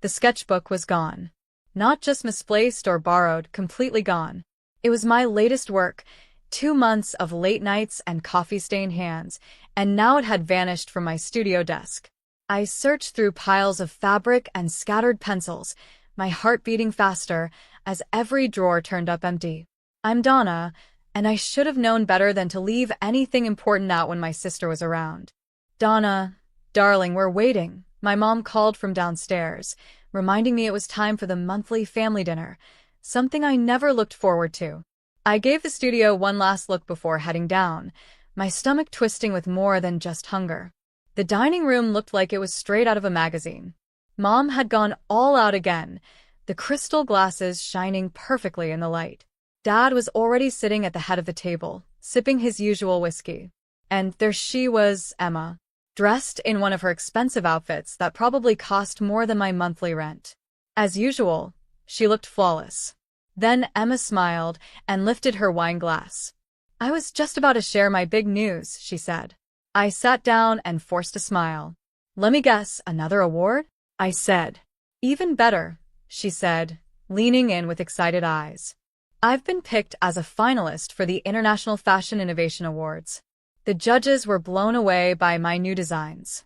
The sketchbook was gone. Not just misplaced or borrowed, completely gone. It was my latest work, 2 months of late nights and coffee-stained hands, and now it had vanished from my studio desk. I searched through piles of fabric and scattered pencils, my heart beating faster as every drawer turned up empty. I'm Donna, and I should have known better than to leave anything important out when my sister was around. Donna, darling, we're waiting. My mom called from downstairs, reminding me it was time for the monthly family dinner, something I never looked forward to. I gave the studio one last look before heading down, my stomach twisting with more than just hunger. The dining room looked like it was straight out of a magazine. Mom had gone all out again, the crystal glasses shining perfectly in the light. Dad was already sitting at the head of the table, sipping his usual whiskey. And there she was, Emma, dressed in one of her expensive outfits that probably cost more than my monthly rent. As usual, she looked flawless. Then Emma smiled and lifted her wine glass. I was just about to share my big news, she said. I sat down and forced a smile. Let me guess, another award? I said. Even better, she said, leaning in with excited eyes. I've been picked as a finalist for the International Fashion Innovation Awards. The judges were blown away by my new designs.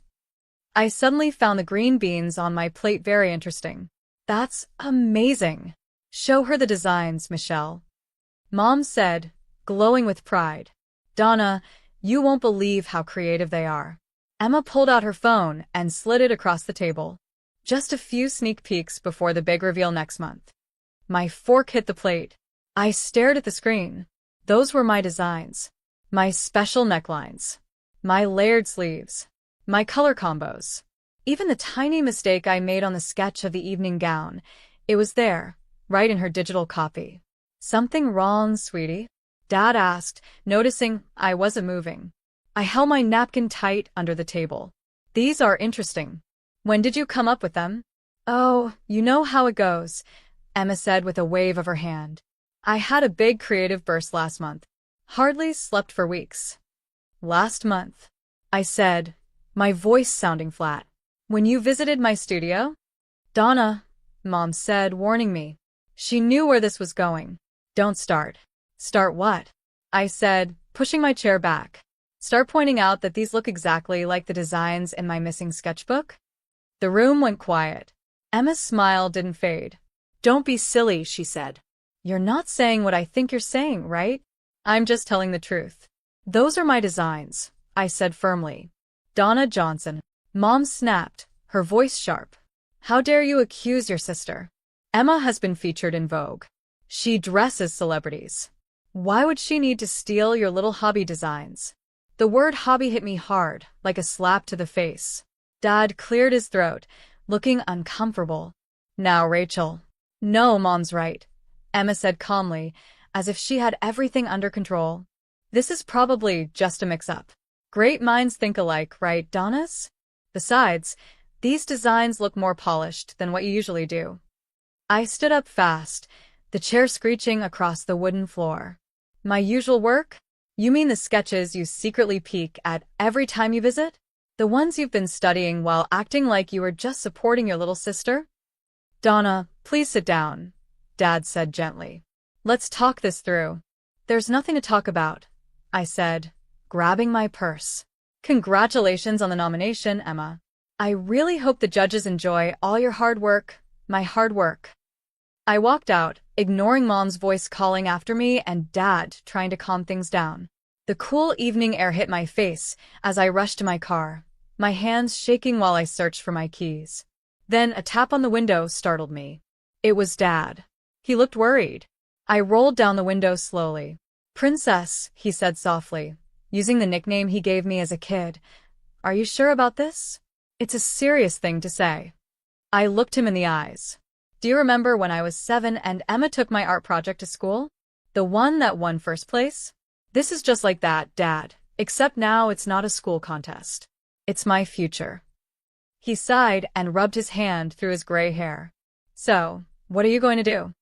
I suddenly found the green beans on my plate very interesting. That's amazing. Show her the designs, Michelle. Mom said, glowing with pride. Donna, you won't believe how creative they are. Emma pulled out her phone and slid it across the table. Just a few sneak peeks before the big reveal next month. My fork hit the plate. I stared at the screen. Those were my designs. My special necklines. My layered sleeves. My color combos. Even the tiny mistake I made on the sketch of the evening gown, it was there, right in her digital copy. Something wrong, sweetie? Dad asked, noticing I wasn't moving. I held my napkin tight under the table. These are interesting. When did you come up with them? Oh, you know how it goes, Emma said with a wave of her hand. I had a big creative burst last month. Hardly slept for weeks. Last month, I said, my voice sounding flat. When you visited my studio? Donna, Mom said, warning me. She knew where this was going. Don't start. Start what? I said, pushing my chair back. Start pointing out that these look exactly like the designs in my missing sketchbook? The room went quiet. Emma's smile didn't fade. Don't be silly, she said. You're not saying what I think you're saying, right? I'm just telling the truth. Those are my designs, I said firmly. Donna Johnson. Mom snapped, her voice sharp. How dare you accuse your sister? Emma has been featured in Vogue. She dresses celebrities. Why would she need to steal your little hobby designs? The word hobby hit me hard, like a slap to the face. Dad cleared his throat, looking uncomfortable. Now, Rachel. No, Mom's right, Emma said calmly, as if she had everything under control. This is probably just a mix-up. Great minds think alike, right, Donnas? Besides, these designs look more polished than what you usually do. I stood up fast, the chair screeching across the wooden floor. My usual work? You mean the sketches you secretly peek at every time you visit? The ones you've been studying while acting like you were just supporting your little sister? Donna, please sit down, Dad said gently. Let's talk this through. There's nothing to talk about, I said, grabbing my purse. Congratulations on the nomination, Emma. I really hope the judges enjoy all your hard work, my hard work. I walked out, ignoring Mom's voice calling after me and Dad trying to calm things down. The cool evening air hit my face as I rushed to my car, my hands shaking while I searched for my keys. Then a tap on the window startled me. It was Dad. He looked worried. I rolled down the window slowly. Princess, he said softly, using the nickname he gave me as a kid. Are you sure about this? It's a serious thing to say. I looked him in the eyes. Do you remember when I was 7 and Emma took my art project to school? The one that won first place? This is just like that, Dad, except now it's not a school contest. It's my future. He sighed and rubbed his hand through his gray hair. So, what are you going to do?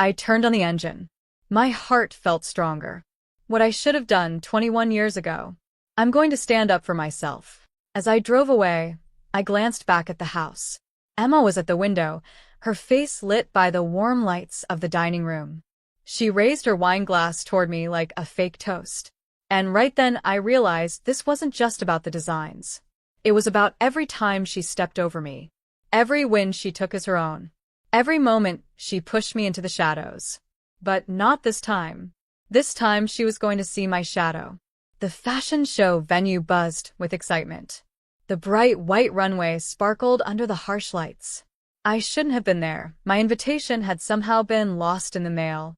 I turned on the engine. My heart felt stronger. What I should have done 21 years ago. I'm going to stand up for myself. As I drove away, I glanced back at the house. Emma was at the window, her face lit by the warm lights of the dining room. She raised her wine glass toward me like a fake toast. And right then I realized this wasn't just about the designs. It was about every time she stepped over me. Every win she took as her own. Every moment she pushed me into the shadows. But not this time. This time she was going to see my shadow. The fashion show venue buzzed with excitement. The bright white runway sparkled under the harsh lights. I shouldn't have been there. My invitation had somehow been lost in the mail.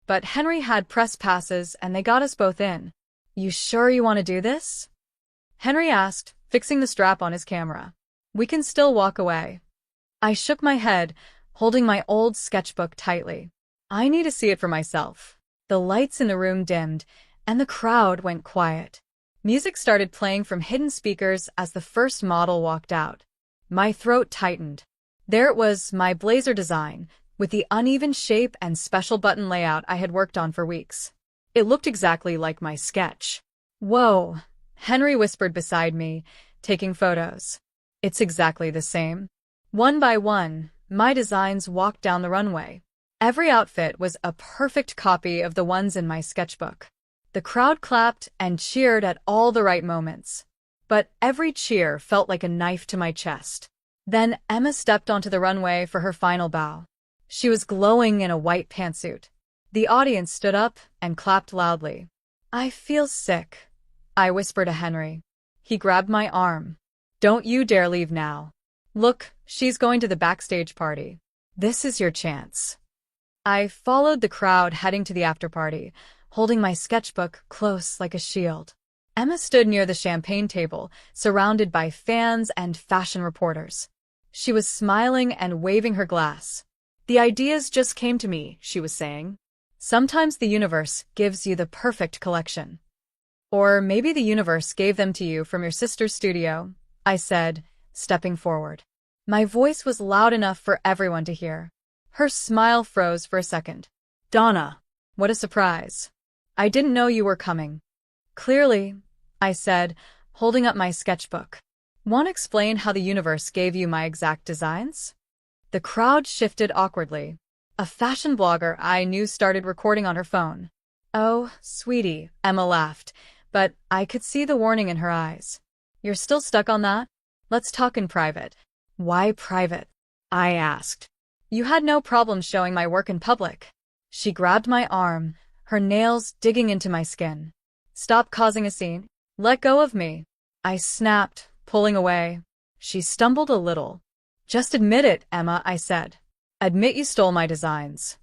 But Henry had press passes and they got us both in. "You sure you want to do this?" Henry asked, fixing the strap on his camera. "We can still walk away." I shook my head, holding my old sketchbook tightly. I need to see it for myself. The lights in the room dimmed, and the crowd went quiet. Music started playing from hidden speakers as the first model walked out. My throat tightened. There it was, my blazer design, with the uneven shape and special button layout I had worked on for weeks. It looked exactly like my sketch. "Whoa," Henry whispered beside me, taking photos. "It's exactly the same." One by one, my designs walked down the runway. Every outfit was a perfect copy of the ones in my sketchbook. The crowd clapped and cheered at all the right moments. But every cheer felt like a knife to my chest. Then Emma stepped onto the runway for her final bow. She was glowing in a white pantsuit. The audience stood up and clapped loudly. "I feel sick," I whispered to Henry. He grabbed my arm. "Don't you dare leave now. Look, she's going to the backstage party. This is your chance." I followed the crowd heading to the after-party, holding my sketchbook close like a shield. Emma stood near the champagne table, surrounded by fans and fashion reporters. She was smiling and waving her glass. "The ideas just came to me," she was saying. "Sometimes the universe gives you the perfect collection." "Or maybe the universe gave them to you from your sister's studio," I said, stepping forward. My voice was loud enough for everyone to hear. Her smile froze for a second. "Donna, what a surprise. I didn't know you were coming." "Clearly," I said, holding up my sketchbook. "Want to explain how the universe gave you my exact designs?" The crowd shifted awkwardly. A fashion blogger I knew started recording on her phone. "Oh, sweetie," Emma laughed, but I could see the warning in her eyes. "You're still stuck on that? Let's talk in private." "Why private?" I asked. "You had no problem showing my work in public." She grabbed my arm, her nails digging into my skin. "Stop causing a scene. Let go of me." I snapped, pulling away. She stumbled a little. "Just admit it, Emma," I said. "Admit you stole my designs."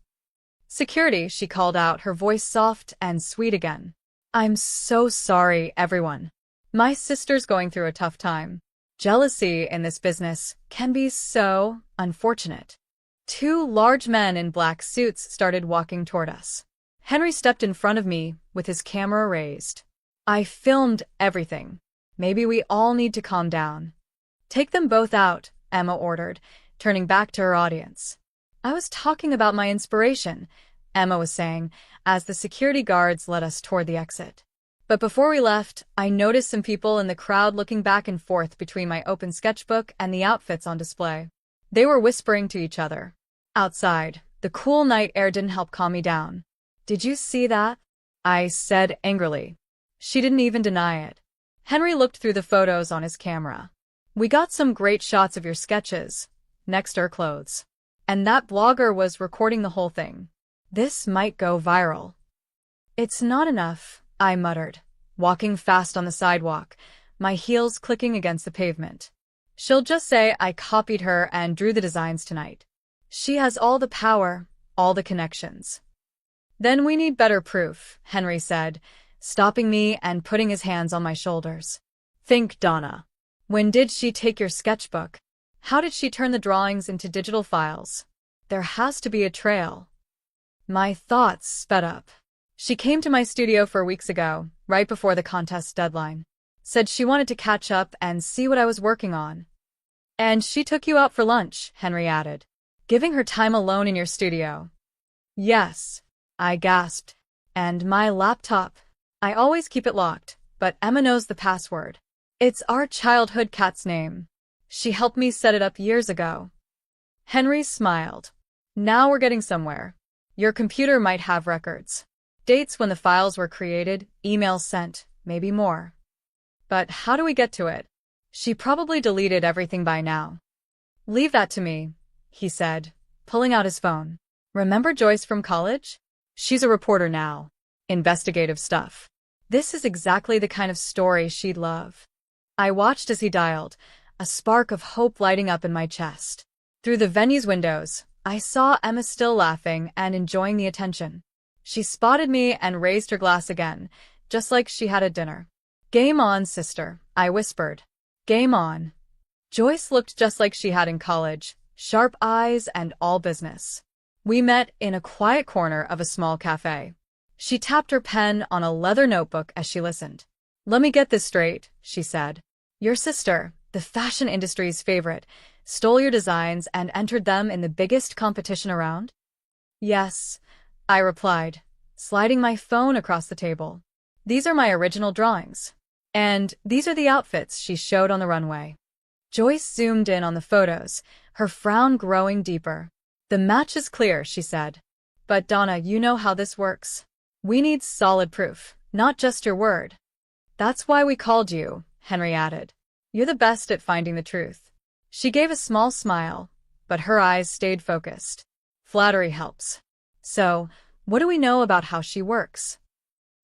"Security," she called out, her voice soft and sweet again. "I'm so sorry, everyone. My sister's going through a tough time. Jealousy in this business can be so unfortunate." Two large men in black suits started walking toward us. Henry stepped in front of me with his camera raised. "I filmed everything. Maybe we all need to calm down." "Take them both out," Emma ordered, turning back to her audience. "I was talking about my inspiration," Emma was saying, as the security guards led us toward the exit. But before we left, I noticed some people in the crowd looking back and forth between my open sketchbook and the outfits on display. They were whispering to each other. Outside, the cool night air didn't help calm me down. "Did you see that?" I said angrily. She didn't even deny it. Henry looked through the photos on his camera. "We got some great shots of your sketches, next to her clothes. And that blogger was recording the whole thing. This might go viral." "It's not enough," I muttered, walking fast on the sidewalk, my heels clicking against the pavement. "She'll just say I copied her and drew the designs tonight. She has all the power, all the connections." "Then we need better proof," Henry said, stopping me and putting his hands on my shoulders. "Think, Donna. When did she take your sketchbook? How did she turn the drawings into digital files? There has to be a trail." My thoughts sped up. "She came to my studio 4 weeks ago, right before the contest deadline. Said she wanted to catch up and see what I was working on." "And she took you out for lunch," Henry added, "giving her time alone in your studio." "Yes," I gasped. "And my laptop. I always keep it locked, but Emma knows the password. It's our childhood cat's name. She helped me set it up years ago." Henry smiled. Now we're getting somewhere. Your computer might have records. Dates when the files were created, emails sent, maybe more. But how do we get to it? She probably deleted everything by now. Leave that to me, he said, pulling out his phone. Remember Joyce from college? She's a reporter now. Investigative stuff. This is exactly the kind of story she'd love. I watched as he dialed, a spark of hope lighting up in my chest. Through the venue's windows, I saw Emma still laughing and enjoying the attention. She spotted me and raised her glass again, just like she had at dinner. Game on, sister, I whispered. Game on. Joyce looked just like she had in college, sharp eyes and all business. We met in a quiet corner of a small cafe. She tapped her pen on a leather notebook as she listened. Let me get this straight, she said. Your sister, the fashion industry's favorite, stole your designs and entered them in the biggest competition around? Yes, I replied, sliding my phone across the table. These are my original drawings. And these are the outfits she showed on the runway. Joyce zoomed in on the photos, her frown growing deeper. The match is clear, she said. But Donna, you know how this works. We need solid proof, not just your word. That's why we called you, Henry added. You're the best at finding the truth. She gave a small smile, but her eyes stayed focused. Flattery helps. So, what do we know about how she works?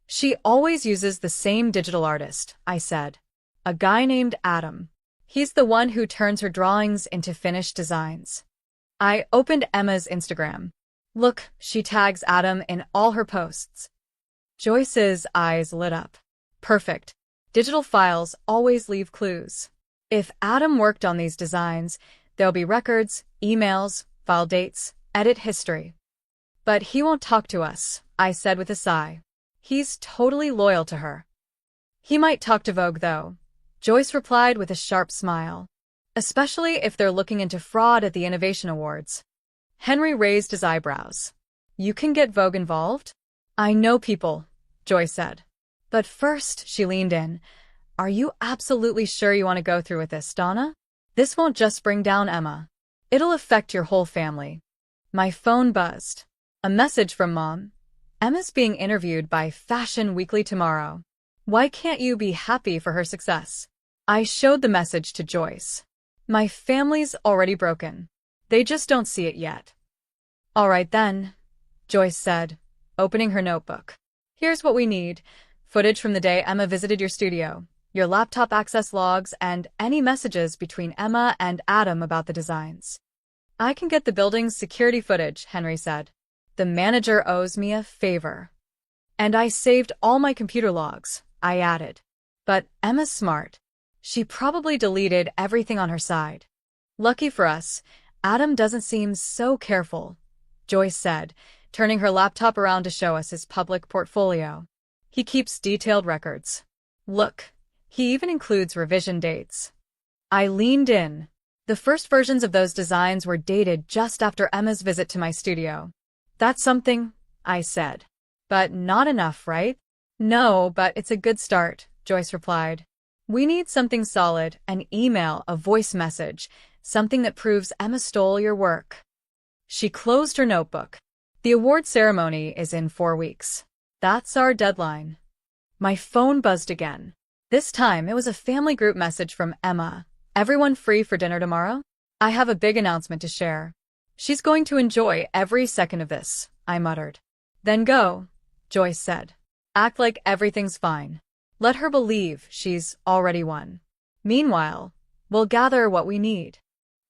She always uses the same digital artist, I said. A guy named Adam. He's the one who turns her drawings into finished designs. I opened Emma's Instagram. Look, she tags Adam in all her posts. Joyce's eyes lit up. Perfect. Digital files always leave clues. If Adam worked on these designs, there'll be records, emails, file dates, edit history. But he won't talk to us, I said with a sigh. He's totally loyal to her. He might talk to Vogue, though, Joyce replied with a sharp smile. Especially if they're looking into fraud at the Innovation Awards. Henry raised his eyebrows. You can get Vogue involved? I know people, Joyce said. But first, she leaned in. Are you absolutely sure you want to go through with this, Donna? This won't just bring down Emma. It'll affect your whole family. My phone buzzed. A message from Mom. Emma's being interviewed by Fashion Weekly tomorrow. Why can't you be happy for her success? I showed the message to Joyce. My family's already broken. They just don't see it yet. All right then, Joyce said, opening her notebook. Here's what we need. Footage from the day Emma visited your studio, your laptop access logs, and any messages between Emma and Adam about the designs. I can get the building's security footage, Henry said. The manager owes me a favor. And I saved all my computer logs, I added. But Emma's smart. She probably deleted everything on her side. Lucky for us, Adam doesn't seem so careful, Joyce said, turning her laptop around to show us his public portfolio. He keeps detailed records. Look, he even includes revision dates. I leaned in. The first versions of those designs were dated just after Emma's visit to my studio. That's something, I said. But not enough, right? No, but it's a good start, Joyce replied. We need something solid, an email, a voice message, something that proves Emma stole your work. She closed her notebook. The award ceremony is in 4 weeks. That's our deadline. My phone buzzed again. This time it was a family group message from Emma. Everyone free for dinner tomorrow? I have a big announcement to share. She's going to enjoy every second of this, I muttered. Then go, Joyce said. Act like everything's fine. Let her believe she's already won. Meanwhile, we'll gather what we need.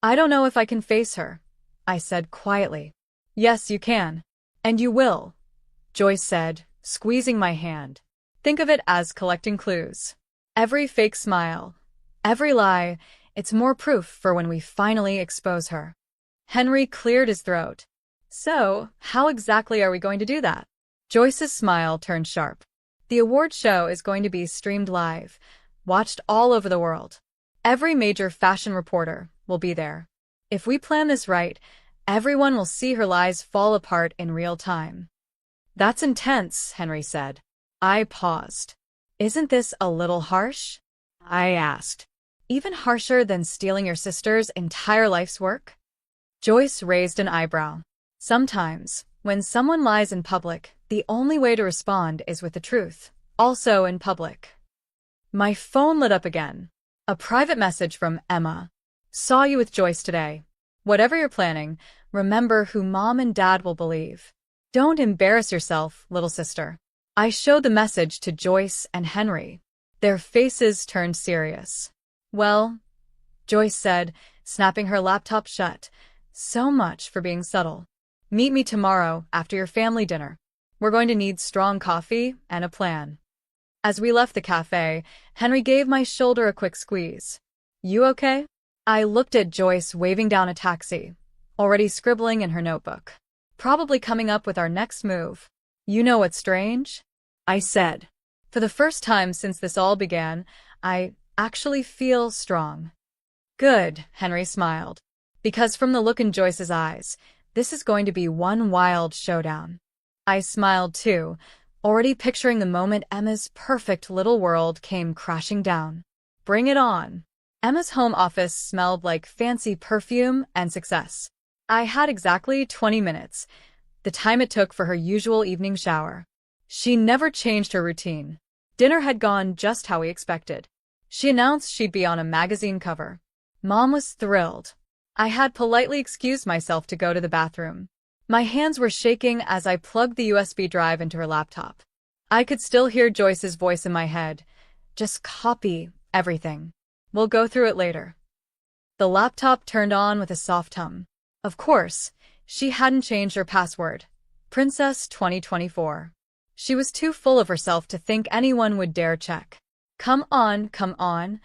I don't know if I can face her, I said quietly. Yes, you can. And you will, Joyce said, squeezing my hand. Think of it as collecting clues. Every fake smile, every lie, it's more proof for when we finally expose her. Henry cleared his throat. So, how exactly are we going to do that? Joyce's smile turned sharp. The award show is going to be streamed live, watched all over the world. Every major fashion reporter will be there. If we plan this right, everyone will see her lies fall apart in real time. That's intense, Henry said. I paused. Isn't this a little harsh? I asked. Even harsher than stealing your sister's entire life's work? Joyce raised an eyebrow. Sometimes, when someone lies in public, the only way to respond is with the truth, also in public. My phone lit up again. A private message from Emma. Saw you with Joyce today. Whatever you're planning, remember who Mom and Dad will believe. Don't embarrass yourself, little sister. I showed the message to Joyce and Henry. Their faces turned serious. Well, Joyce said, snapping her laptop shut. So much for being subtle. Meet me tomorrow after your family dinner. We're going to need strong coffee and a plan. As we left the cafe, Henry gave my shoulder a quick squeeze. You okay? I looked at Joyce waving down a taxi, already scribbling in her notebook. Probably coming up with our next move. You know what's strange? I said. For the first time since this all began, I actually feel strong. Good, Henry smiled. Because from the look in Joyce's eyes, this is going to be one wild showdown. I smiled too, already picturing the moment Emma's perfect little world came crashing down. Bring it on. Emma's home office smelled like fancy perfume and success. I had exactly 20 minutes, the time it took for her usual evening shower. She never changed her routine. Dinner had gone just how we expected. She announced she'd be on a magazine cover. Mom was thrilled. I had politely excused myself to go to the bathroom. My hands were shaking as I plugged the USB drive into her laptop. I could still hear Joyce's voice in my head. Just copy everything. We'll go through it later. The laptop turned on with a soft hum. Of course, she hadn't changed her password. Princess 2024. She was too full of herself to think anyone would dare check. Come on,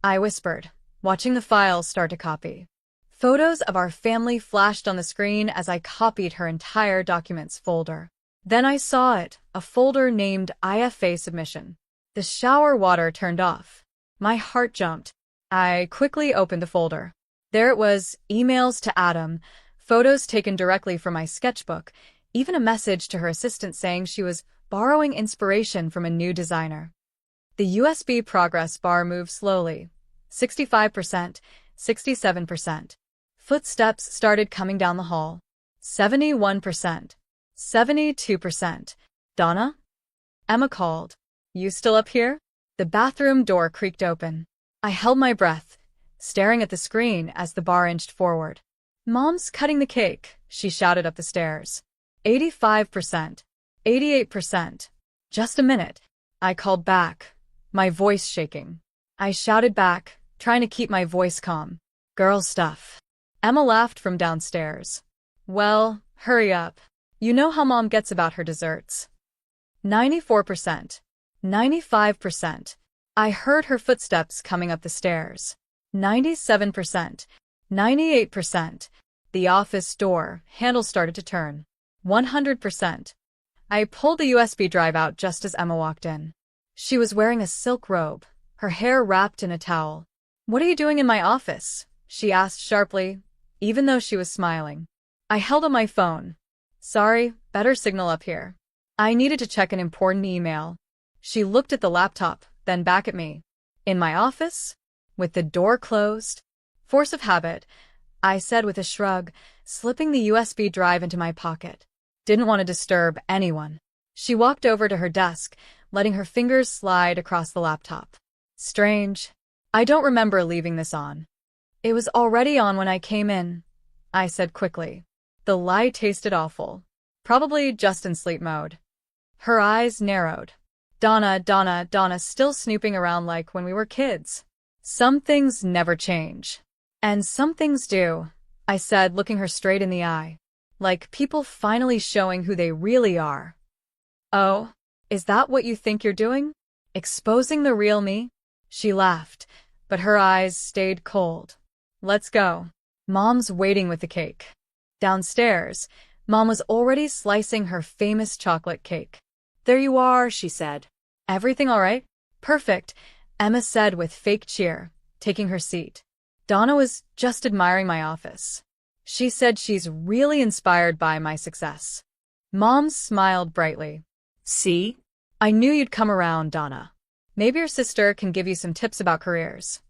I whispered, watching the files start to copy. Photos of our family flashed on the screen as I copied her entire documents folder. Then I saw it, a folder named IFA Submission. The shower water turned off. My heart jumped. I quickly opened the folder. There it was, emails to Adam, photos taken directly from my sketchbook, even a message to her assistant saying she was borrowing inspiration from a new designer. The USB progress bar moved slowly. 65%, 67%. Footsteps started coming down the hall. 71%. 72%. Donna? Emma called. You still up here? The bathroom door creaked open. I held my breath, staring at the screen as the bar inched forward. Mom's cutting the cake, she shouted up the stairs. 85%. 88%. Just a minute. I called back, my voice shaking. I shouted back, trying to keep my voice calm. Girl stuff. Emma laughed from downstairs. Well, hurry up. You know how Mom gets about her desserts. 94%. 95%. I heard her footsteps coming up the stairs. 97%. 98%. The office door handle started to turn. 100%. I pulled the USB drive out just as Emma walked in. She was wearing a silk robe, her hair wrapped in a towel. What are you doing in my office? She asked sharply, even though she was smiling. I held up my phone. Sorry, better signal up here. I needed to check an important email. She looked at the laptop, then back at me. In my office? With the door closed? Force of habit, I said with a shrug, slipping the USB drive into my pocket. Didn't want to disturb anyone. She walked over to her desk, letting her fingers slide across the laptop. Strange. I don't remember leaving this on. It was already on when I came in, I said quickly. The light tasted awful. Probably just in sleep mode. Her eyes narrowed. Donna, still snooping around like when we were kids. Some things never change. And some things do, I said, looking her straight in the eye. Like people finally showing who they really are. Oh, is that what you think you're doing? Exposing the real me? She laughed, but her eyes stayed cold. Let's go. Mom's waiting with the cake. Downstairs, Mom was already slicing her famous chocolate cake. There you are, she said. Everything all right? Perfect, Emma said with fake cheer, taking her seat. Donna was just admiring my office. She said she's really inspired by my success. Mom smiled brightly. See? I knew you'd come around, Donna. Maybe your sister can give you some tips about careers.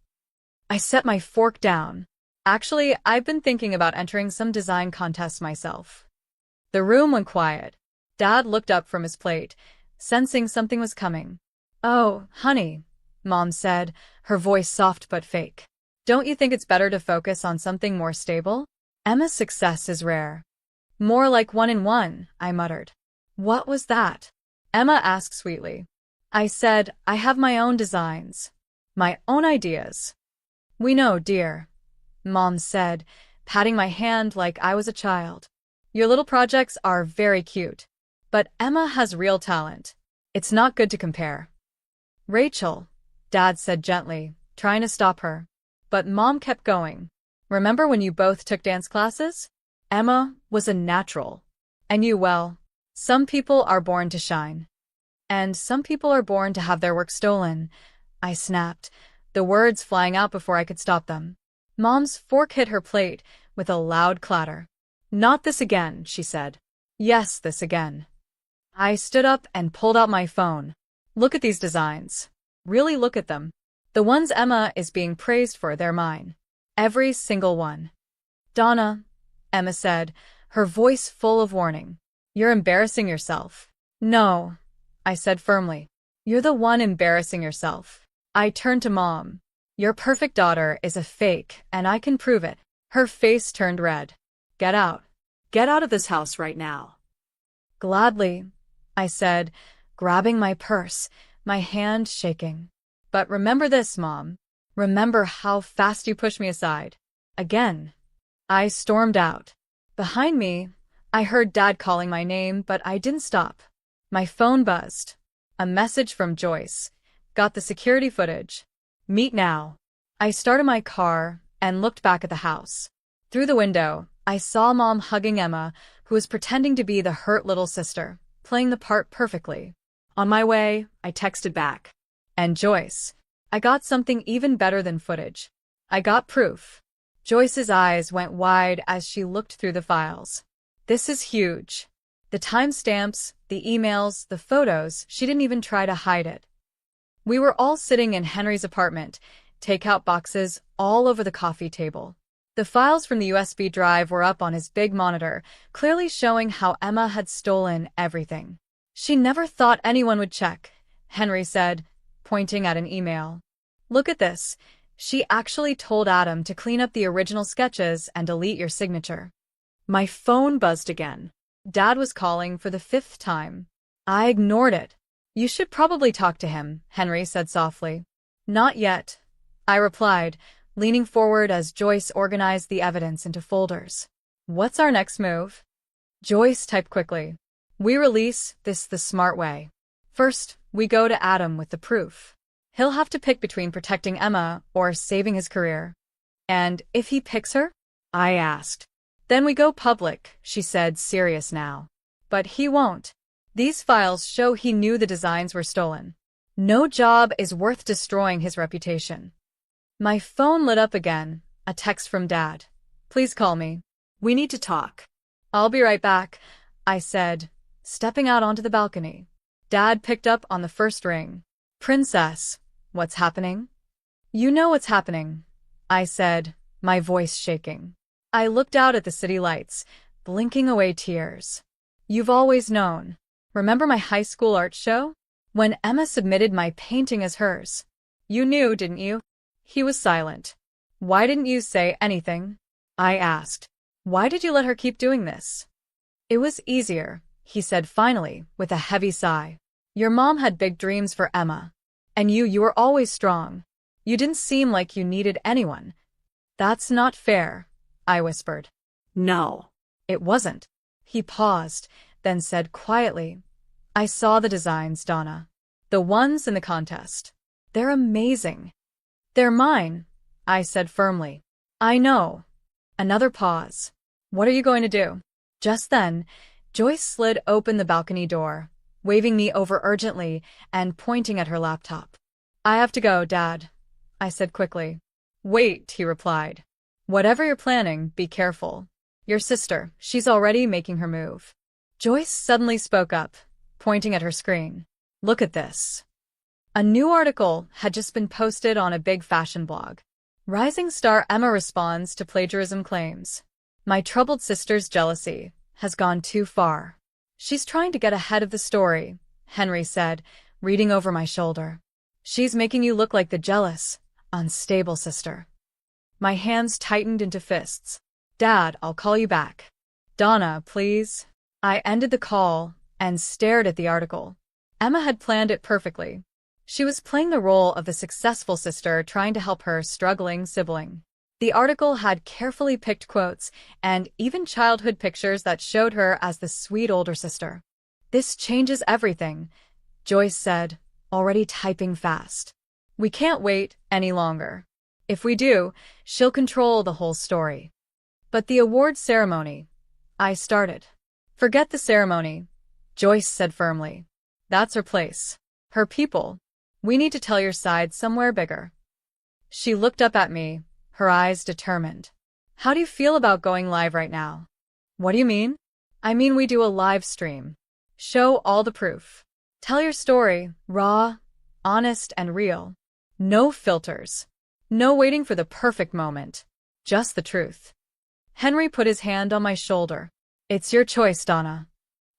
I set my fork down. Actually, I've been thinking about entering some design contests myself. The room went quiet. Dad looked up from his plate, sensing something was coming. Oh, honey, Mom said, her voice soft but fake. Don't you think it's better to focus on something more stable? Emma's success is rare. More like 1 in 1, I muttered. What was that? Emma asked sweetly. I said, I have my own designs. My own ideas. We know, dear, Mom said, patting my hand like I was a child. Your little projects are very cute. But Emma has real talent. It's not good to compare. Rachel, Dad said gently, trying to stop her. But Mom kept going. Remember when you both took dance classes? Emma was a natural. And you, well, some people are born to shine. And some people are born to have their work stolen. I snapped, the words flying out before I could stop them. Mom's fork hit her plate with a loud clatter. Not this again, she said. Yes, this again. I stood up and pulled out my phone. Look at these designs. Really look at them. The ones Emma is being praised for, they're mine. Every single one. Donna, Emma said, her voice full of warning. You're embarrassing yourself. No, I said firmly. You're the one embarrassing yourself. I turned to Mom. Your perfect daughter is a fake, and I can prove it. Her face turned red. Get out. Get out of this house right now. Gladly, I said, grabbing my purse, my hand shaking. But remember this, Mom. Remember how fast you pushed me aside. Again. I stormed out. Behind me, I heard Dad calling my name, but I didn't stop. My phone buzzed. A message from Joyce. Got the security footage. Meet now. I started my car and looked back at the house. Through the window, I saw Mom hugging Emma, who was pretending to be the hurt little sister, playing the part perfectly. On my way, I texted back. And Joyce. I got something even better than footage. I got proof. Joyce's eyes went wide as she looked through the files. This is huge. The timestamps, the emails, the photos, she didn't even try to hide it. We were all sitting in Henry's apartment, takeout boxes all over the coffee table. The files from the USB drive were up on his big monitor, clearly showing how Emma had stolen everything. She never thought anyone would check, Henry said, pointing at an email. Look at this. She actually told Adam to clean up the original sketches and delete your signature. My phone buzzed again. Dad was calling for the 5th time. I ignored it. You should probably talk to him, Henry said softly. Not yet, I replied, leaning forward as Joyce organized the evidence into folders. What's our next move? Joyce typed quickly. We release this the smart way. First, we go to Adam with the proof. He'll have to pick between protecting Emma or saving his career. And if he picks her? I asked. Then we go public, she said, serious now. But he won't. These files show he knew the designs were stolen. No job is worth destroying his reputation. My phone lit up again, a text from Dad. Please call me. We need to talk. I'll be right back, I said, stepping out onto the balcony. Dad picked up on the first ring. Princess, what's happening? You know what's happening, I said, my voice shaking. I looked out at the city lights, blinking away tears. You've always known. Remember my high school art show? When Emma submitted my painting as hers. You knew, didn't you? He was silent. Why didn't you say anything? I asked. Why did you let her keep doing this? It was easier, he said finally, with a heavy sigh. Your mom had big dreams for Emma. And you were always strong. You didn't seem like you needed anyone. That's not fair, I whispered. No, it wasn't. He paused, then said quietly, I saw the designs, Donna. The ones in the contest. They're amazing. They're mine, I said firmly. I know. Another pause. What are you going to do? Just then, Joyce slid open the balcony door, waving me over urgently and pointing at her laptop. I have to go, Dad, I said quickly. Wait, he replied. Whatever you're planning, be careful. Your sister, she's already making her move. Joyce suddenly spoke up, pointing at her screen. Look at this. A new article had just been posted on a big fashion blog. Rising star Emma responds to plagiarism claims. My troubled sister's jealousy has gone too far. She's trying to get ahead of the story, Henry said, reading over my shoulder. She's making you look like the jealous, unstable sister. My hands tightened into fists. Dad, I'll call you back. Donna, please. I ended the call and stared at the article. Emma had planned it perfectly. She was playing the role of the successful sister trying to help her struggling sibling. The article had carefully picked quotes and even childhood pictures that showed her as the sweet older sister. This changes everything, Joyce said, already typing fast. We can't wait any longer. If we do, she'll control the whole story. But the award ceremony, I started. Forget the ceremony, Joyce said firmly. That's her place. Her people. We need to tell your side somewhere bigger. She looked up at me, her eyes determined. How do you feel about going live right now? What do you mean? I mean we do a live stream. Show all the proof. Tell your story, raw, honest, and real. No filters. No waiting for the perfect moment. Just the truth. Henry put his hand on my shoulder. It's your choice, Donna.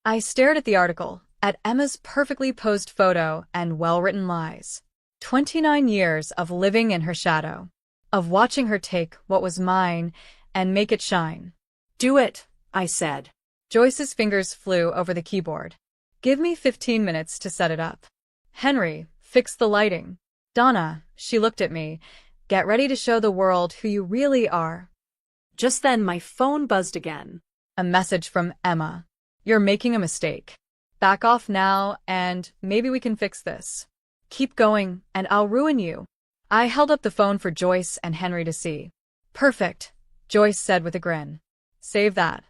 I stared at the article, at Emma's perfectly posed photo and well-written lies. 29 years of living in her shadow. Of watching her take what was mine and make it shine. Do it, I said. Joyce's fingers flew over the keyboard. Give me 15 minutes to set it up. Henry, fix the lighting. Donna, she looked at me, get ready to show the world who you really are. Just then my phone buzzed again. A message from Emma. You're making a mistake. Back off now and maybe we can fix this. Keep going and I'll ruin you. I held up the phone for Joyce and Henry to see. Perfect, Joyce said with a grin. Save that.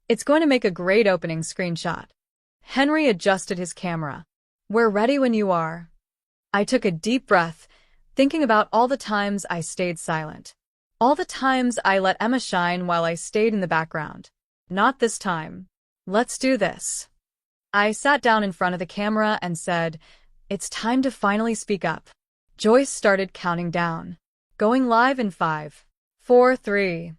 It's going to make a great opening screenshot. Henry adjusted his camera. We're ready when you are. I took a deep breath, thinking about all the times I stayed silent. All the times I let Emma shine while I stayed in the background. Not this time. Let's do this. I sat down in front of the camera and said, it's time to finally speak up. Joyce started counting down. Going live in 5, 4, 3.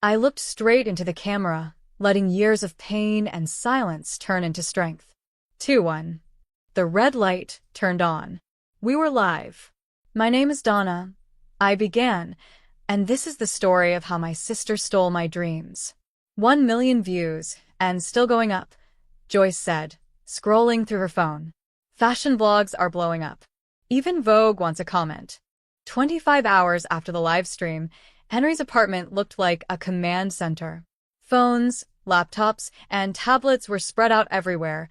I looked straight into the camera, letting years of pain and silence turn into strength. 2, 1. The red light turned on. We were live. My name is Donna. I began, and this is the story of how my sister stole my dreams. 1 million views, and still going up, Joyce said, scrolling through her phone. Fashion blogs are blowing up. Even Vogue wants a comment. 25 hours after the live stream, Henry's apartment looked like a command center. Phones, laptops, and tablets were spread out everywhere,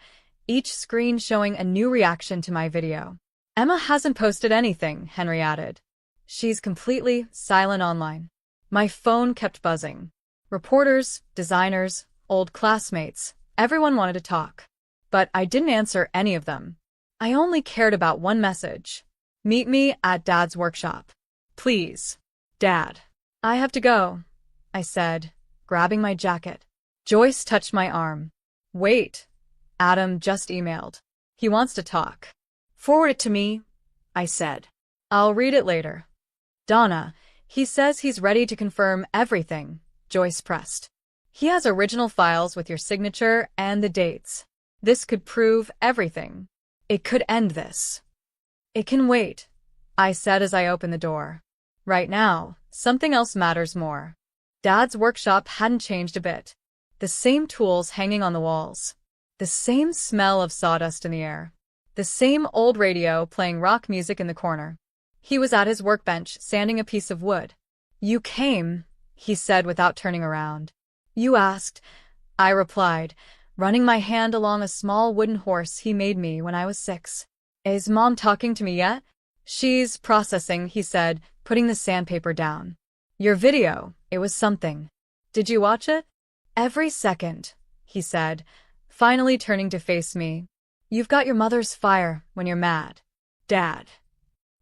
each screen showing a new reaction to my video. Emma hasn't posted anything, Henry added. She's completely silent online. My phone kept buzzing. Reporters, designers, old classmates, everyone wanted to talk. But I didn't answer any of them. I only cared about one message. Meet me at Dad's workshop. Please. Dad. I have to go, I said, grabbing my jacket. Joyce touched my arm. Wait. Adam just emailed. He wants to talk. Forward it to me, I said. I'll read it later. Donna, he says he's ready to confirm everything, Joyce pressed. He has original files with your signature and the dates. This could prove everything. It could end this. It can wait, I said as I opened the door. Right now, something else matters more. Dad's workshop hadn't changed a bit. The same tools hanging on the walls. The same smell of sawdust in the air. The same old radio playing rock music in the corner. He was at his workbench, sanding a piece of wood. You came, he said without turning around. You asked, I replied, running my hand along a small wooden horse he made me when I was 6. Is Mom talking to me yet? She's processing, he said, putting the sandpaper down. Your video, it was something. Did you watch it? Every second, he said, finally turning to face me. You've got your mother's fire when you're mad. Dad.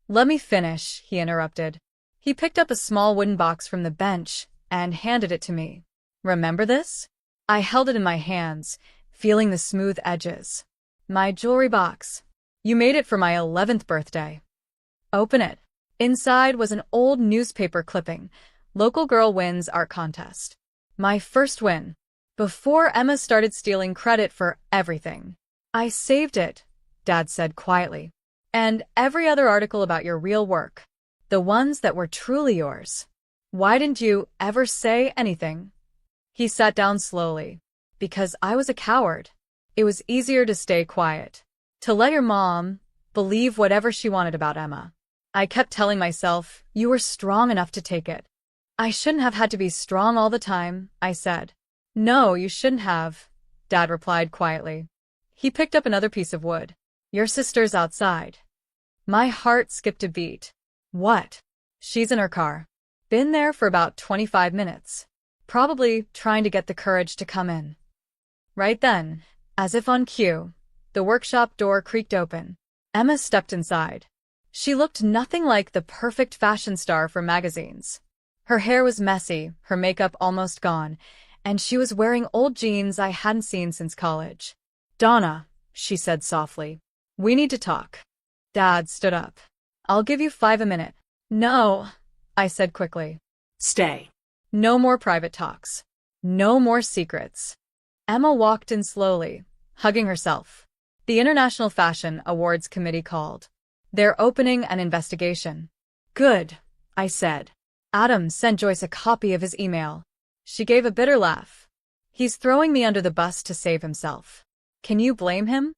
Let me finish, he interrupted. He picked up a small wooden box from the bench and handed it to me. Remember this? I held it in my hands, feeling the smooth edges. My jewelry box. You made it for my 11th birthday. Open it. Inside was an old newspaper clipping. Local girl wins art contest. My first win. Before Emma started stealing credit for everything. I saved it, Dad said quietly. And every other article about your real work. The ones that were truly yours. Why didn't you ever say anything? He sat down slowly. Because I was a coward. It was easier to stay quiet. To let your mom believe whatever she wanted about Emma. I kept telling myself, you were strong enough to take it. I shouldn't have had to be strong all the time, I said. No, you shouldn't have, Dad replied quietly. He picked up another piece of wood. Your sister's outside. My heart skipped a beat. What? She's in her car. Been there for about 25 minutes. Probably trying to get the courage to come in. Right then, as if on cue, the workshop door creaked open. Emma stepped inside. She looked nothing like the perfect fashion star from magazines. Her hair was messy, her makeup almost gone, and she was wearing old jeans I hadn't seen since college. Donna, she said softly, we need to talk. Dad stood up. I'll give you 5 minutes. No, I said quickly. Stay. No more private talks. No more secrets. Emma walked in slowly, hugging herself. The International Fashion Awards Committee called. They're opening an investigation. Good, I said. Adam sent Joyce a copy of his email. She gave a bitter laugh. He's throwing me under the bus to save himself. Can you blame him?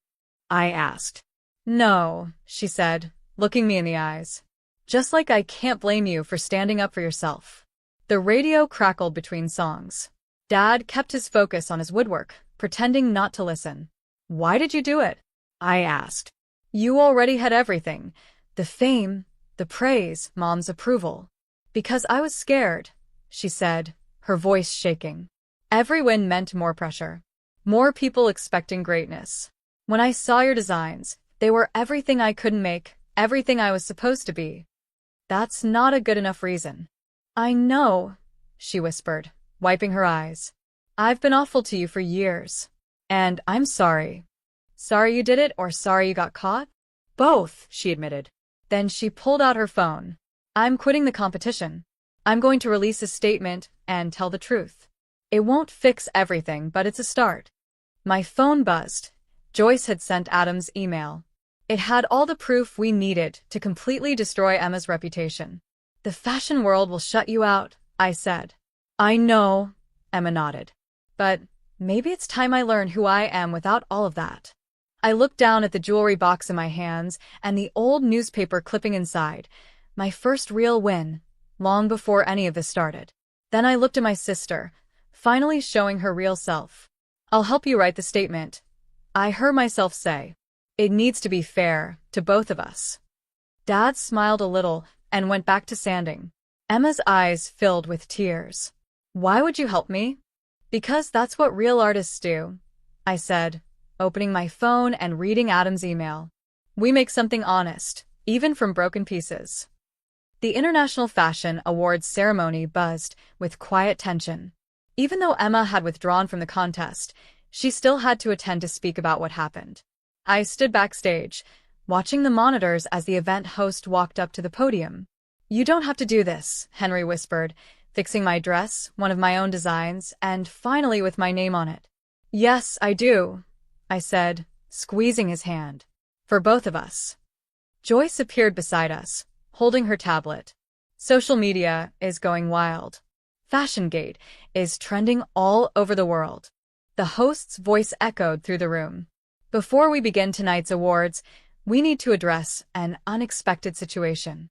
I asked. No, she said, looking me in the eyes. Just like I can't blame you for standing up for yourself. The radio crackled between songs. Dad kept his focus on his woodwork, pretending not to listen. Why did you do it? I asked. You already had everything. The fame, the praise, Mom's approval. Because I was scared, she said, her voice shaking. Every win meant more pressure. More people expecting greatness. When I saw your designs, they were everything I couldn't make, everything I was supposed to be. That's not a good enough reason. I know, she whispered, wiping her eyes. I've been awful to you for years. And I'm sorry. Sorry you did it or sorry you got caught? Both, she admitted. Then she pulled out her phone. I'm quitting the competition. I'm going to release a statement and tell the truth. It won't fix everything, but it's a start. My phone buzzed. Joyce had sent Adam's email. It had all the proof we needed to completely destroy Emma's reputation. The fashion world will shut you out, I said. I know, Emma nodded. But maybe it's time I learn who I am without all of that. I looked down at the jewelry box in my hands and the old newspaper clipping inside. My first real win, long before any of this started. Then I looked at my sister, finally showing her real self. I'll help you write the statement, I heard myself say. It needs to be fair to both of us. Dad smiled a little and went back to sanding. Emma's eyes filled with tears. Why would you help me? Because that's what real artists do, I said, opening my phone and reading Adam's email. We make something honest, even from broken pieces. The International Fashion Awards ceremony buzzed with quiet tension. Even though Emma had withdrawn from the contest, she still had to attend to speak about what happened. I stood backstage, watching the monitors as the event host walked up to the podium. You don't have to do this, Henry whispered, fixing my dress, one of my own designs, and finally with my name on it. Yes, I do, I said, squeezing his hand. For both of us. Joyce appeared beside us, holding her tablet. Social media is going wild. FashionGate is trending all over the world. The host's voice echoed through the room. Before we begin tonight's awards, we need to address an unexpected situation.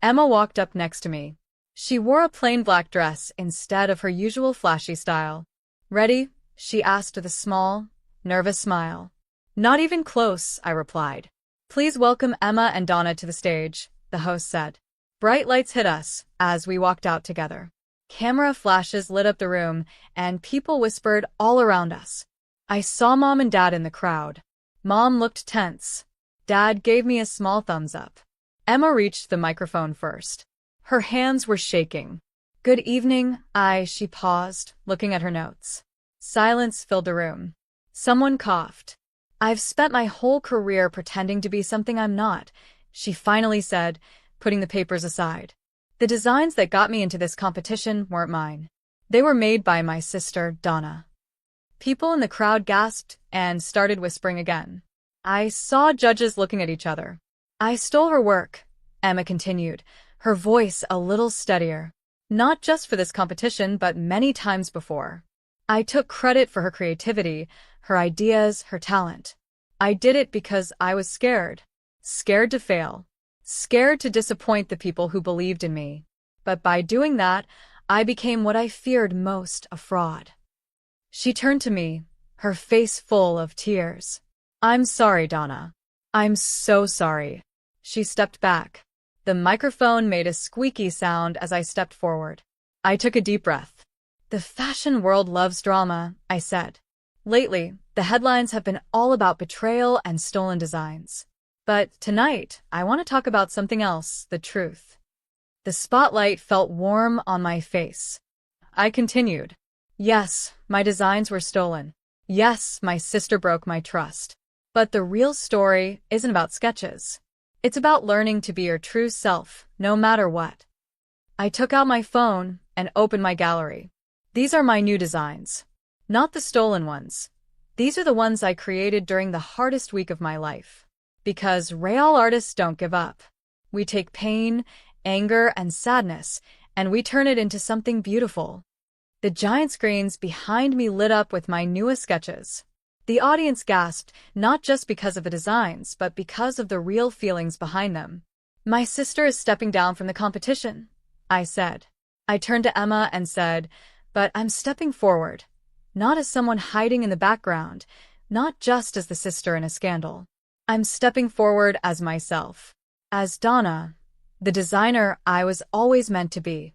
Emma walked up next to me. She wore a plain black dress instead of her usual flashy style. Ready? She asked with a small, nervous smile. Not even close, I replied. Please welcome Emma and Donna to the stage, the host said. Bright lights hit us as we walked out together. Camera flashes lit up the room, and people whispered all around us. I saw Mom and Dad in the crowd. Mom looked tense. Dad gave me a small thumbs up. Emma reached the microphone first. Her hands were shaking. Good evening, she paused, looking at her notes. Silence filled the room. Someone coughed. I've spent my whole career pretending to be something I'm not, she finally said, putting the papers aside. The designs that got me into this competition weren't mine. They were made by my sister, Donna. People in the crowd gasped and started whispering again. I saw judges looking at each other. I stole her work, Emma continued, her voice a little steadier. Not just for this competition, but many times before. I took credit for her creativity, her ideas, her talent. I did it because I was scared. Scared to fail. Scared to disappoint the people who believed in me. But by doing that, I became what I feared most, a fraud. She turned to me, her face full of tears. I'm sorry, Donna. I'm so sorry. She stepped back. The microphone made a squeaky sound as I stepped forward. I took a deep breath. The fashion world loves drama, I said. Lately, the headlines have been all about betrayal and stolen designs. But tonight, I want to talk about something else, the truth. The spotlight felt warm on my face. I continued. Yes, my designs were stolen. Yes, my sister broke my trust. But the real story isn't about sketches. It's about learning to be your true self, no matter what. I took out my phone and opened my gallery. These are my new designs. Not the stolen ones. These are the ones I created during the hardest week of my life. Because real artists don't give up. We take pain, anger, and sadness, and we turn it into something beautiful. The giant screens behind me lit up with my newest sketches. The audience gasped, not just because of the designs, but because of the real feelings behind them. My sister is stepping down from the competition, I said. I turned to Emma and said, but I'm stepping forward. Not as someone hiding in the background, not just as the sister in a scandal. I'm stepping forward as myself. As Donna, the designer I was always meant to be.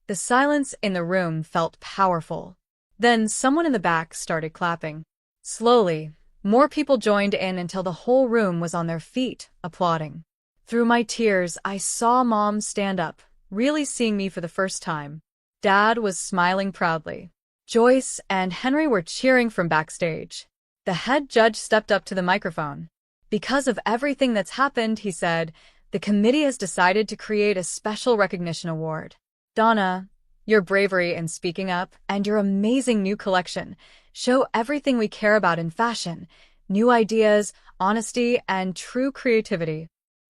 The silence in the room felt powerful. Then someone in the back started clapping. Slowly, more people joined in until the whole room was on their feet, applauding. Through my tears, I saw Mom stand up, really seeing me for the first time. Dad was smiling proudly. Joyce and Henry were cheering from backstage. The head judge stepped up to the microphone. Because of everything that's happened, he said, the committee has decided to create a special recognition award. Donna, your bravery in speaking up and your amazing new collection show everything we care about in fashion, new ideas, honesty, and true creativity.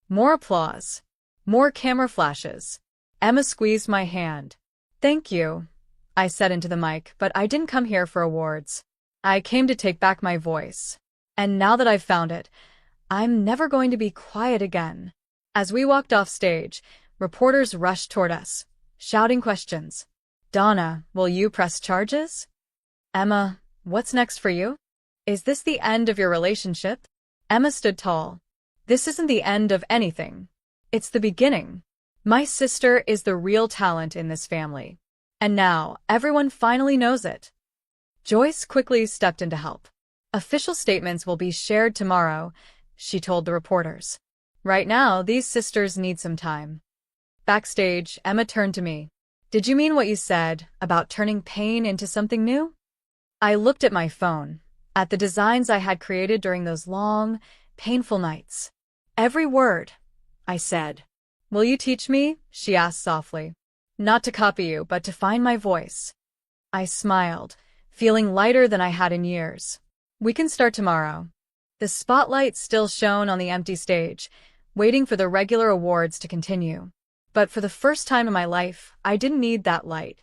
More applause. More camera flashes. Emma squeezed my hand. Thank you, I said into the mic, but I didn't come here for awards. I came to take back my voice. And now that I've found it, I'm never going to be quiet again. As we walked off stage, reporters rushed toward us, shouting questions. Donna, will you press charges? Emma, what's next for you? Is this the end of your relationship? Emma stood tall. This isn't the end of anything. It's the beginning. My sister is the real talent in this family. And now, everyone finally knows it. Joyce quickly stepped in to help. Official statements will be shared tomorrow, she told the reporters. Right now, these sisters need some time. Backstage, Emma turned to me. Did you mean what you said about turning pain into something new? I looked at my phone, at the designs I had created during those long, painful nights. Every word, I said. Will you teach me? She asked softly. Not to copy you, but to find my voice. I smiled, feeling lighter than I had in years. We can start tomorrow. The spotlight still shone on the empty stage, waiting for the regular awards to continue. But for the first time in my life, I didn't need that light.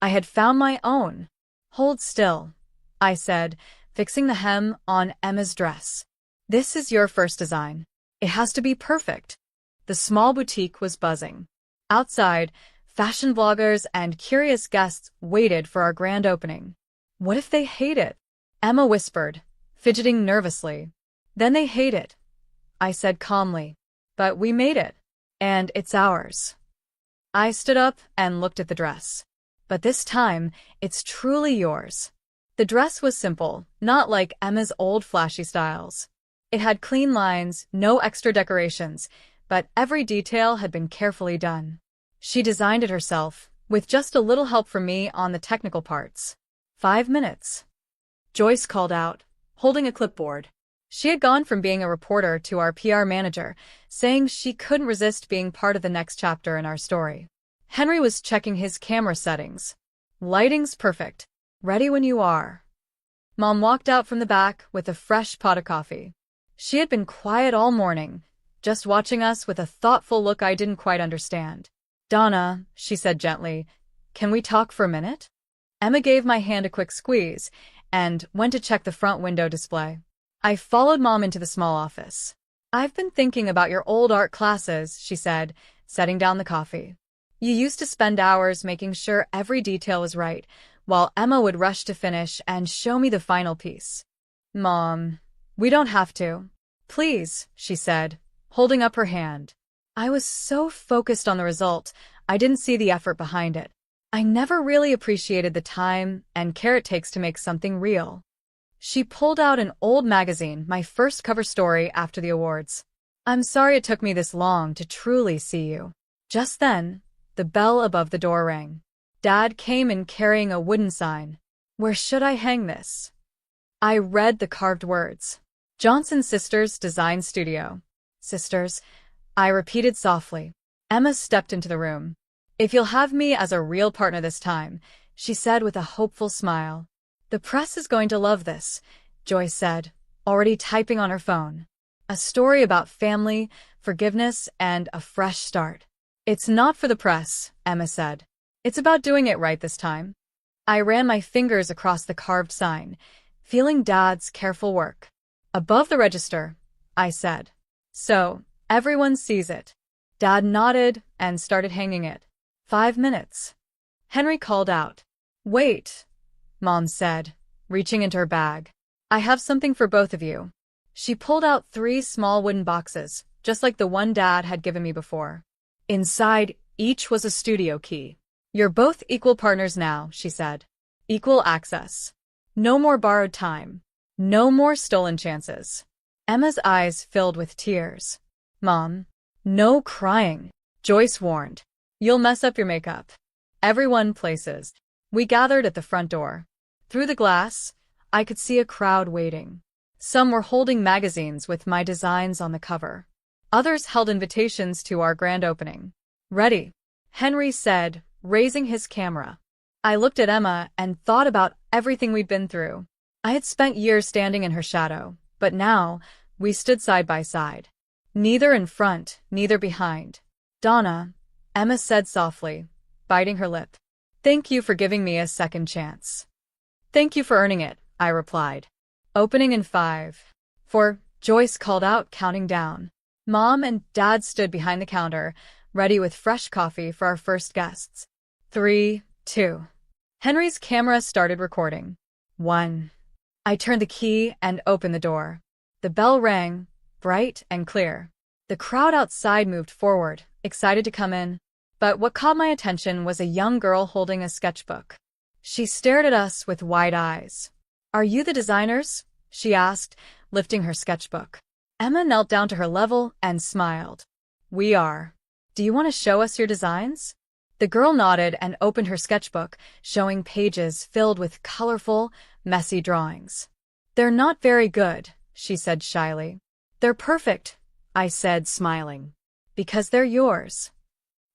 I had found my own. Hold still, I said, fixing the hem on Emma's dress. This is your first design. It has to be perfect. The small boutique was buzzing. Outside, fashion bloggers and curious guests waited for our grand opening. What if they hate it? Emma whispered, fidgeting nervously. Then they hate it, I said calmly. But we made it, and it's ours. I stood up and looked at the dress. But this time, it's truly yours. The dress was simple, not like Emma's old flashy styles. It had clean lines, no extra decorations, but every detail had been carefully done. She designed it herself, with just a little help from me on the technical parts. 5 minutes. Joyce called out, holding a clipboard. She had gone from being a reporter to our PR manager, saying she couldn't resist being part of the next chapter in our story. Henry was checking his camera settings. Lighting's perfect. Ready when you are. Mom walked out from the back with a fresh pot of coffee. She had been quiet all morning, just watching us with a thoughtful look I didn't quite understand. "Donna," she said gently, "can we talk for a minute?" Emma gave my hand a quick squeeze and went to check the front window display. I followed Mom into the small office. "I've been thinking about your old art classes," she said, setting down the coffee. "You used to spend hours making sure every detail was right, while Emma would rush to finish and show me the final piece." "Mom, we don't have to. Please," she said, holding up her hand. I was so focused on the result, I didn't see the effort behind it. I never really appreciated the time and care it takes to make something real. She pulled out an old magazine, my first cover story after the awards. "I'm sorry it took me this long to truly see you." Just then, the bell above the door rang. Dad came in carrying a wooden sign. "Where should I hang this?" I read the carved words. "Johnson Sisters Design Studio." "Sisters," I repeated softly. Emma stepped into the room. "If you'll have me as a real partner this time," she said with a hopeful smile. "The press is going to love this," Joyce said, already typing on her phone. "A story about family, forgiveness, and a fresh start." "It's not for the press," Emma said. "It's about doing it right this time." I ran my fingers across the carved sign, feeling Dad's careful work. "Above the register," I said. "So, everyone sees it." Dad nodded and started hanging it. 5 minutes. Henry called out. "Wait," Mom said, reaching into her bag. "I have something for both of you." She pulled out 3 small wooden boxes, just like the one Dad had given me before. Inside, each was a studio key. "You're both equal partners now," she said. "Equal access. No more borrowed time. No more stolen chances." Emma's eyes filled with tears. "Mom, no crying," Joyce warned. "You'll mess up your makeup." Everyone places. We gathered at the front door. Through the glass, I could see a crowd waiting. Some were holding magazines with my designs on the cover. Others held invitations to our grand opening. "Ready," Henry said, raising his camera. I looked at Emma and thought about everything we'd been through. I had spent years standing in her shadow, but now we stood side by side. Neither in front, neither behind. "Donna," Emma said softly, biting her lip. "Thank you for giving me a second chance." "Thank you for earning it," I replied. "Opening in 5, 4, Joyce called out, counting down. Mom and Dad stood behind the counter, ready with fresh coffee for our first guests. 3, 2. Henry's camera started recording. 1. I turned the key and opened the door. The bell rang, bright and clear. The crowd outside moved forward, excited to come in. But what caught my attention was a young girl holding a sketchbook. She stared at us with wide eyes. "Are you the designers?" she asked, lifting her sketchbook. Emma knelt down to her level and smiled. "We are. Do you want to show us your designs?" The girl nodded and opened her sketchbook, showing pages filled with colorful, messy drawings. "They're not very good," she said shyly. "They're perfect," I said, smiling. "Because they're yours."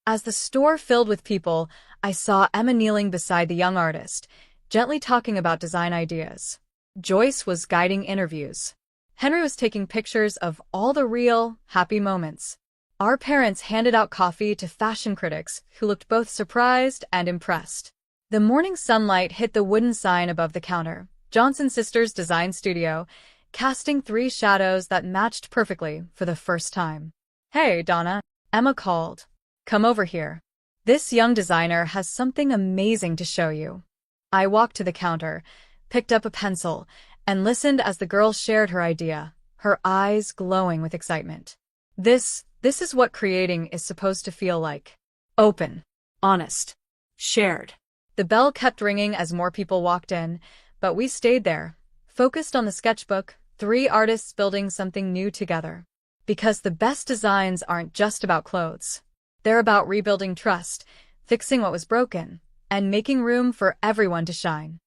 As the store filled with people, I saw Emma kneeling beside the young artist, gently talking about design ideas. Joyce was guiding interviews. Henry was taking pictures of all the real, happy moments. Our parents handed out coffee to fashion critics who looked both surprised and impressed. The morning sunlight hit the wooden sign above the counter, Johnson Sisters Design Studio, casting 3 shadows that matched perfectly for the first time. "Hey, Donna," Emma called. "Come over here. This young designer has something amazing to show you." I walked to the counter, picked up a pencil, and listened as the girl shared her idea, her eyes glowing with excitement. This is what creating is supposed to feel like. Open, honest, shared. The bell kept ringing as more people walked in, but we stayed there, focused on the sketchbook, 3 artists building something new together. Because the best designs aren't just about clothes. They're about rebuilding trust, fixing what was broken, and making room for everyone to shine.